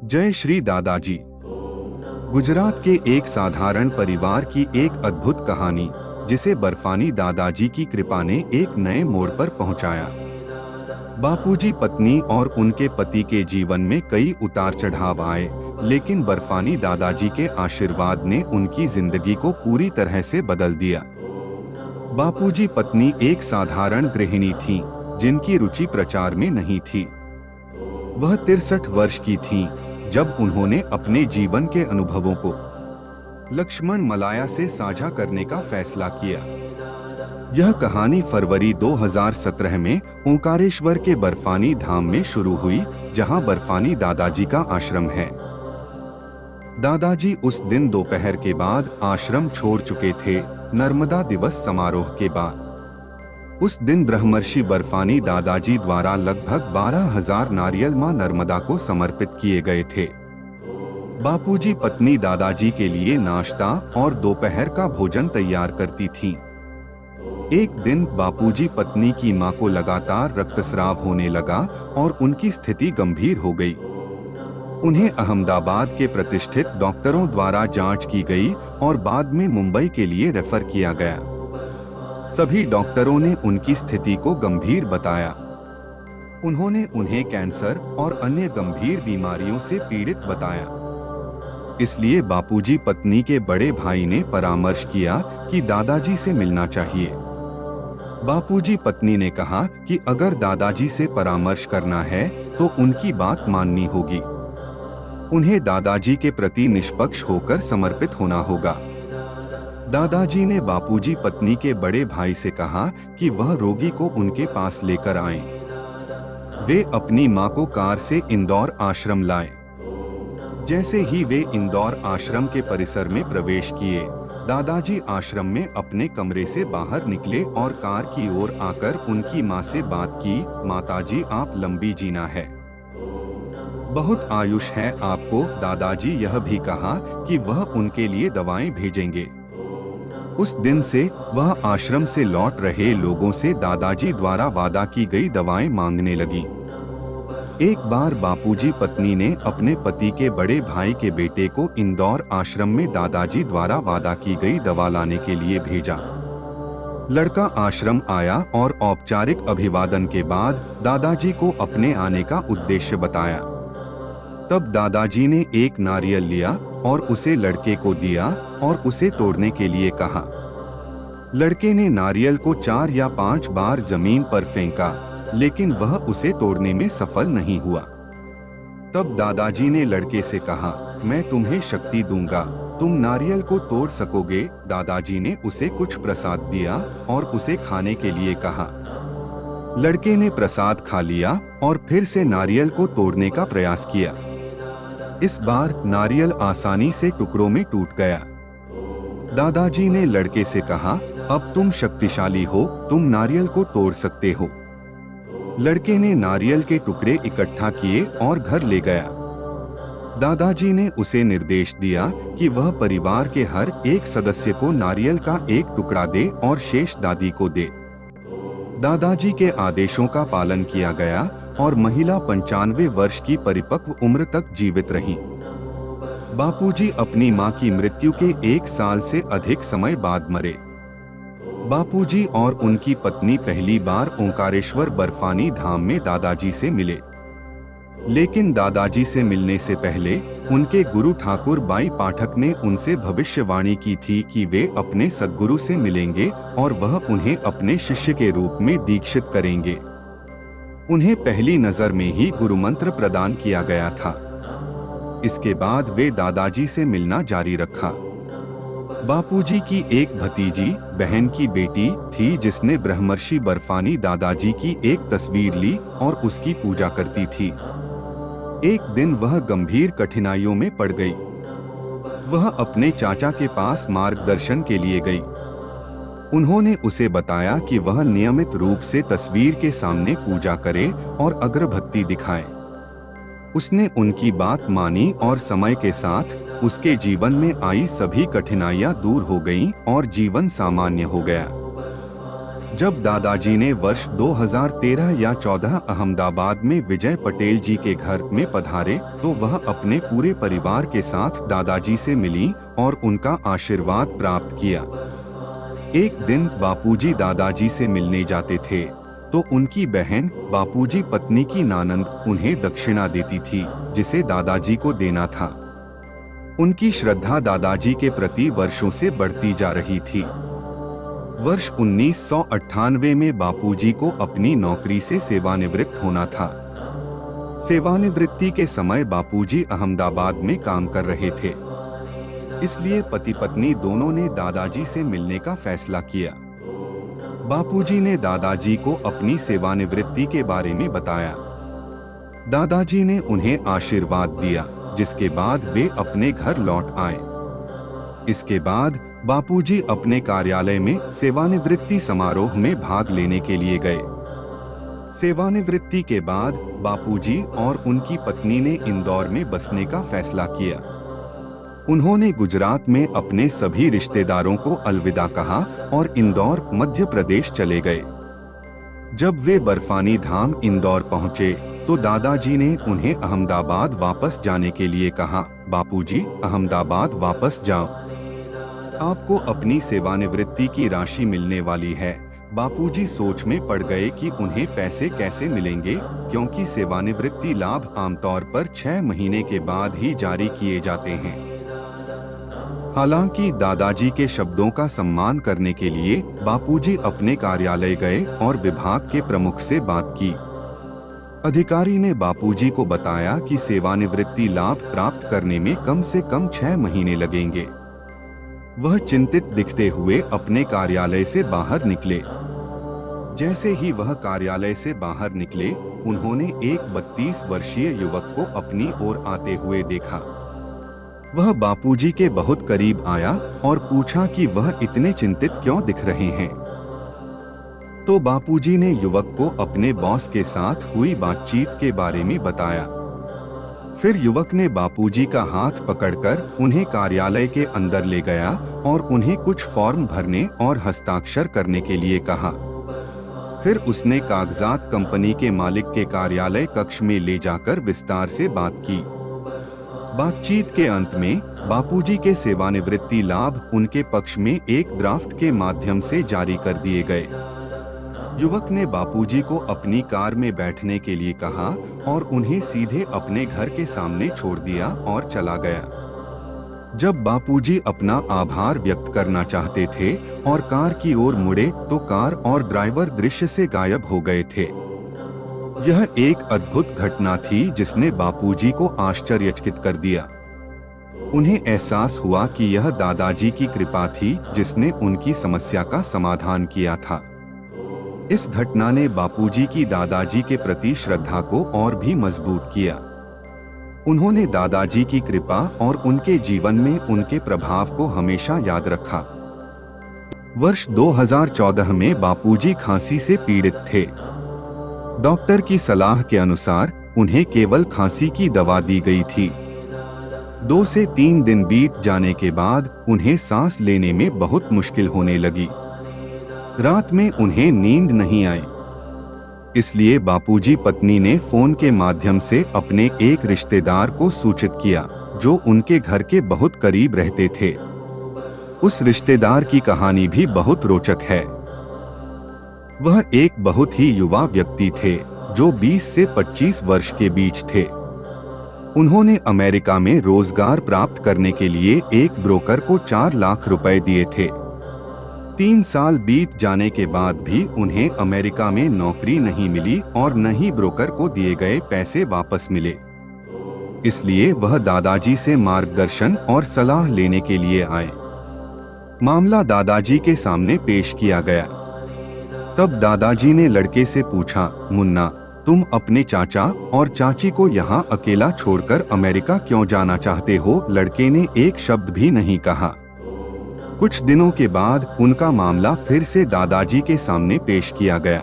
जय श्री दादाजी। गुजरात के एक साधारण परिवार की एक अद्भुत कहानी, जिसे बर्फानी दादाजी की कृपा ने एक नए मोड़ पर पहुंचाया। बापूजी, पत्नी और उनके पति के जीवन में कई उतार चढ़ाव आए, लेकिन बर्फानी दादाजी के आशीर्वाद ने उनकी जिंदगी को पूरी तरह से बदल दिया। बापूजी पत्नी एक साधारण गृहिणी थी, जिनकी रुचि प्रचार में नहीं थी। वह 63 वर्ष की थीं, जब उन्होंने अपने जीवन के अनुभवों को लक्ष्मण मलाया से साझा करने का फैसला किया। यह कहानी फरवरी 2017 में ओंकारेश्वर के बर्फानी धाम में शुरू हुई, जहां बर्फानी दादाजी का आश्रम है। दादाजी उस दिन दोपहर के बाद आश्रम छोड़ चुके थे, नर्मदा दिवस समारोह के बाद। उस दिन ब्रह्मर्षि बर्फानी दादाजी द्वारा लगभग 12,000 नारियल मां नर्मदा को समर्पित किए गए थे। बापूजी पत्नी दादाजी के लिए नाश्ता और दोपहर का भोजन तैयार करती थीं। एक दिन बापूजी पत्नी की मां को लगातार रक्तस्राव होने लगा और उनकी स्थिति गंभीर हो गई। उन्हें अहमदाबाद के प्रतिष्ठित डॉक्टरों द्वारा जांच की गई और बाद में मुंबई के लिए रेफर किया गया। सभी डॉक्टरों ने उनकी स्थिति को गंभीर बताया। उन्होंने उन्हें कैंसर और अन्य गंभीर बीमारियों से पीड़ित बताया। इसलिए बापूजी पत्नी के बड़े भाई ने परामर्श किया कि दादाजी से मिलना चाहिए। बापूजी पत्नी ने कहा कि अगर दादाजी से परामर्श करना है तो उनकी बात माननी होगी। उन्हें दादाजी के प्रति निष्पक्ष होकर समर्पित होना होगा। दादाजी ने बापूजी पत्नी के बड़े भाई से कहा कि वह रोगी को उनके पास लेकर आएं। वे अपनी मां को कार से इंदौर आश्रम लाए। जैसे ही वे इंदौर आश्रम के परिसर में प्रवेश किए, दादाजी आश्रम में अपने कमरे से बाहर निकले और कार की ओर आकर उनकी मां से बात की। माताजी, आप लंबी जीना है, बहुत आयुष है आपको। दादाजी यह भी कहा कि वह उनके लिए दवाएं भेजेंगे। उस दिन से वह आश्रम से लौट रहे लोगों से दादाजी द्वारा वादा की गई दवाएं मांगने लगी। एक बार बापूजी पत्नी ने अपने पति के बड़े भाई के बेटे को इंदौर आश्रम में दादाजी द्वारा वादा की गई दवा लाने के लिए भेजा। लड़का आश्रम आया और औपचारिक अभिवादन के बाद दादाजी को अपने आने का उद्देश्य बताया। तब दादाजी ने एक नारियल लिया और उसे लड़के को दिया और उसे तोड़ने के लिए कहा। लड़के ने नारियल को 4 या 5 बार जमीन पर फेंका, लेकिन वह उसे तोड़ने में सफल नहीं हुआ। तब दादाजी ने लड़के से कहा, मैं तुम्हें शक्ति दूंगा, तुम नारियल को तोड़ सकोगे। दादाजी ने उसे कुछ प्रसाद दिया और उसे खाने के लिए कहा। लड़के ने प्रसाद खा लिया और फिर से नारियल को तोड़ने का प्रयास किया। इस बार नारियल आसानी से टुकड़ों में टूट गया। दादाजी ने लड़के से कहा, अब तुम शक्तिशाली हो, तुम नारियल को तोड़ सकते हो। लड़के ने नारियल के टुकड़े इकट्ठा किए और घर ले गया। दादाजी ने उसे निर्देश दिया कि वह परिवार के हर एक सदस्य को नारियल का एक टुकड़ा दे और शेष दादी को दे। दादाजी के आदेशों का पालन किया गया और महिला 95 वर्ष की परिपक्व उम्र तक जीवित रहीं। बापूजी अपनी मां की मृत्यु के 1 साल से अधिक समय बाद मरे। बापूजी और उनकी पत्नी पहली बार ओंकारेश्वर बर्फानी धाम में दादाजी से मिले। लेकिन दादाजी से मिलने से पहले उनके गुरु ठाकुर बाई पाठक ने उनसे भविष्यवाणी की थी कि वे अपने सद्गुरु से मिलेंगे और वह उन्हें अपने शिष्य के रूप में दीक्षित करेंगे। उन्हें पहली नजर में ही गुरु मंत्र प्रदान किया गया था। इसके बाद वे दादाजी से मिलना जारी रखा। बापूजी की एक भतीजी बहन की बेटी थी, जिसने ब्रह्मर्षि बर्फानी दादाजी की एक तस्वीर ली और उसकी पूजा करती थी। एक दिन वह गंभीर कठिनाइयों में पड़ गई। वह अपने चाचा के पास मार्गदर्शन के लिए गई। उन्होंने उसे बताया कि वह नियमित रूप से तस्वीर के सामने पूजा करे और अगरबत्ती दिखाए। उसने उनकी बात मानी और समय के साथ उसके जीवन में आई सभी कठिनाइयां दूर हो गईं और जीवन सामान्य हो गया। जब दादाजी ने वर्ष 2013 या 14 अहमदाबाद में विजय पटेल जी के घर में पधारे तो वह अपने पूरे परिवार के साथ दादाजी से मिली और उनका आशीर्वाद प्राप्त किया। एक दिन बापूजी दादाजी से मिलने जाते थे तो उनकी बहन बापूजी पत्नी की नानंद उन्हें दक्षिणा देती थी जिसे दादाजी को देना था। उनकी श्रद्धा दादाजी के प्रति वर्षों से बढ़ती जा रही थी। वर्ष 1998 में बापूजी को अपनी नौकरी से सेवानिवृत्त होना था। सेवानिवृत्ति के समय बापूजी अहमदाबाद में काम कर रहे थे, इसलिए पति पत्नी दोनों ने दादाजी से मिलने का फैसला किया। बापूजी ने दादाजी को अपनी सेवानिवृत्ति के बारे में बताया। दादाजी ने उन्हें आशीर्वाद दिया, जिसके बाद वे अपने घर लौट आए। इसके बाद बापूजी अपने कार्यालय में सेवानिवृत्ति समारोह में भाग लेने के लिए गए। सेवानिवृत्ति के बाद बापूजी और उनकी पत्नी ने इंदौर में बसने का फैसला किया। उन्होंने गुजरात में अपने सभी रिश्तेदारों को अलविदा कहा और इंदौर मध्य प्रदेश चले गए। जब वे बर्फानी धाम इंदौर पहुंचे तो दादाजी ने उन्हें अहमदाबाद वापस जाने के लिए कहा। बापूजी, अहमदाबाद वापस जाओ, आपको अपनी सेवानिवृत्ति की राशि मिलने वाली है। बापूजी सोच में पड़ गए कि उन्हें पैसे कैसे मिलेंगे, क्योंकि सेवानिवृत्ति लाभ आमतौर पर 6 महीने के बाद ही जारी किए जाते हैं। हालांकि दादाजी के शब्दों का सम्मान करने के लिए बापूजी अपने कार्यालय गए और विभाग के प्रमुख से बात की। अधिकारी ने बापूजी को बताया कि सेवानिवृत्ति लाभ प्राप्त करने में कम से कम 6 महीने लगेंगे। वह चिंतित दिखते हुए अपने कार्यालय से बाहर निकले। जैसे ही वह कार्यालय से बाहर निकले, उन्होंने एक 32 वर्षीय युवक को अपनी ओर आते हुए देखा। वह बापूजी के बहुत करीब आया और पूछा कि वह इतने चिंतित क्यों दिख रहे हैं। तो बापूजी ने युवक को अपने बॉस के साथ हुई बातचीत के बारे में बताया। फिर युवक ने बापूजी का हाथ पकड़कर उन्हें कार्यालय के अंदर ले गया और उन्हें कुछ फॉर्म भरने और हस्ताक्षर करने के लिए कहा। फिर उसने कागजात कंपनी के मालिक के कार्यालय कक्ष में ले जाकर विस्तार से बात की। बातचीत के अंत में बापूजी के सेवानिवृत्ति लाभ उनके पक्ष में एक ड्राफ्ट के माध्यम से जारी कर दिए गए। युवक ने बापूजी को अपनी कार में बैठने के लिए कहा और उन्हें सीधे अपने घर के सामने छोड़ दिया और चला गया। जब बापूजी अपना आभार व्यक्त करना चाहते थे और कार की ओर मुड़े तो कार और ड्राइवर दृश्य से गायब हो गए थे। यह एक अद्भुत घटना थी जिसने बापूजी को आश्चर्यचकित कर दिया। उन्हें एहसास हुआ कि यह दादाजी की कृपा थी जिसने उनकी समस्या का समाधान किया था। इस घटना ने बापूजी की दादाजी के प्रति श्रद्धा को और भी मजबूत किया। उन्होंने दादाजी की कृपा और उनके जीवन में उनके प्रभाव को हमेशा याद रखा। वर्ष 2014 में बापूजी खांसी से पीड़ित थे। डॉक्टर की सलाह के अनुसार उन्हें केवल खांसी की दवा दी गई थी। 2 से 3 दिन बीत जाने के बाद उन्हें सांस लेने में बहुत मुश्किल होने लगी। रात में उन्हें नींद नहीं आई। इसलिए बापूजी पत्नी ने फोन के माध्यम से अपने एक रिश्तेदार को सूचित किया जो उनके घर के बहुत करीब रहते थे। उस रिश्तेदार की कहानी भी बहुत रोचक है। वह एक बहुत ही युवा व्यक्ति थे जो 20 से 25 वर्ष के बीच थे। उन्होंने अमेरिका में रोजगार प्राप्त करने के लिए एक ब्रोकर को 4 लाख रुपए दिए थे। 3 साल बीत जाने के बाद भी उन्हें अमेरिका में नौकरी नहीं मिली और न ही ब्रोकर को दिए गए पैसे वापस मिले। इसलिए वह दादाजी से मार्गदर्शन और सलाह लेने के लिए आए। मामला दादाजी के सामने पेश किया गया। तब दादाजी ने लड़के से पूछा, मुन्ना, तुम अपने चाचा और चाची को यहाँ अकेला छोड़कर अमेरिका क्यों जाना चाहते हो? लड़के ने एक शब्द भी नहीं कहा। कुछ दिनों के बाद उनका मामला फिर से दादाजी के सामने पेश किया गया।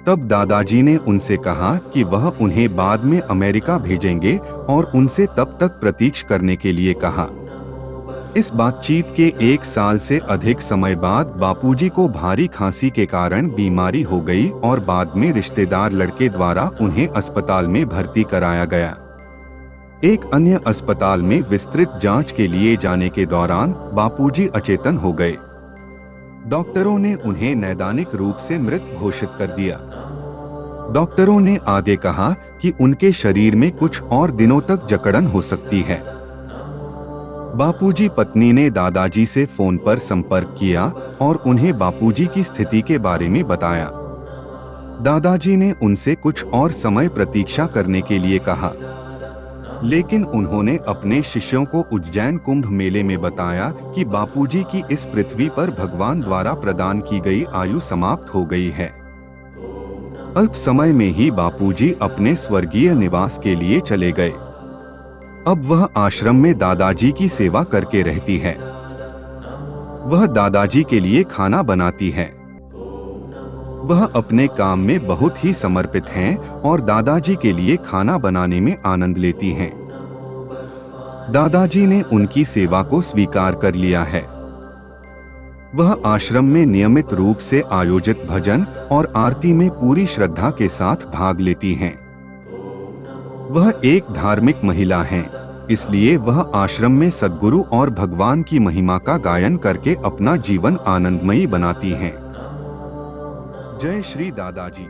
तब दादाजी ने उनसे कहा कि वह उन्हें बाद में अमेरिका भेजेंगे और उनसे तब तक प्रतीक्षा करने के लिए कहा। इस बातचीत के 1 साल से अधिक समय बाद बापूजी को भारी खांसी के कारण बीमारी हो गई और बाद में रिश्तेदार लड़के द्वारा उन्हें अस्पताल में भर्ती कराया गया। एक अन्य अस्पताल में विस्तृत जांच के लिए जाने के दौरान बापूजी अचेतन हो गए। डॉक्टरों ने उन्हें नैदानिक रूप से मृत घोषित कर दिया। डॉक्टरों ने आगे कहा कि उनके शरीर में कुछ और दिनों तक जकड़न हो सकती है। बापूजी पत्नी ने दादाजी से फोन पर संपर्क किया और उन्हें बापूजी की स्थिति के बारे में बताया। दादाजी ने उनसे कुछ और समय प्रतीक्षा करने के लिए कहा, लेकिन उन्होंने अपने शिष्यों को उज्जैन कुंभ मेले में बताया कि बापूजी की इस पृथ्वी पर भगवान द्वारा प्रदान की गई आयु समाप्त हो गई है। अल्प समय में ही बापूजी अपने स्वर्गीय निवास के लिए चले गए। अब वह आश्रम में दादाजी की सेवा करके रहती है। वह दादाजी के लिए खाना बनाती है। वह अपने काम में बहुत ही समर्पित हैं और दादाजी के लिए खाना बनाने में आनंद लेती हैं। दादाजी ने उनकी सेवा को स्वीकार कर लिया है। वह आश्रम में नियमित रूप से आयोजित भजन और आरती में पूरी श्रद्धा के साथ भाग लेती हैं। वह एक धार्मिक महिला हैं, इसलिए वह आश्रम में सद्गुरु और भगवान की महिमा का गायन करके अपना जीवन आनंदमयी बनाती हैं। जय श्री दादाजी।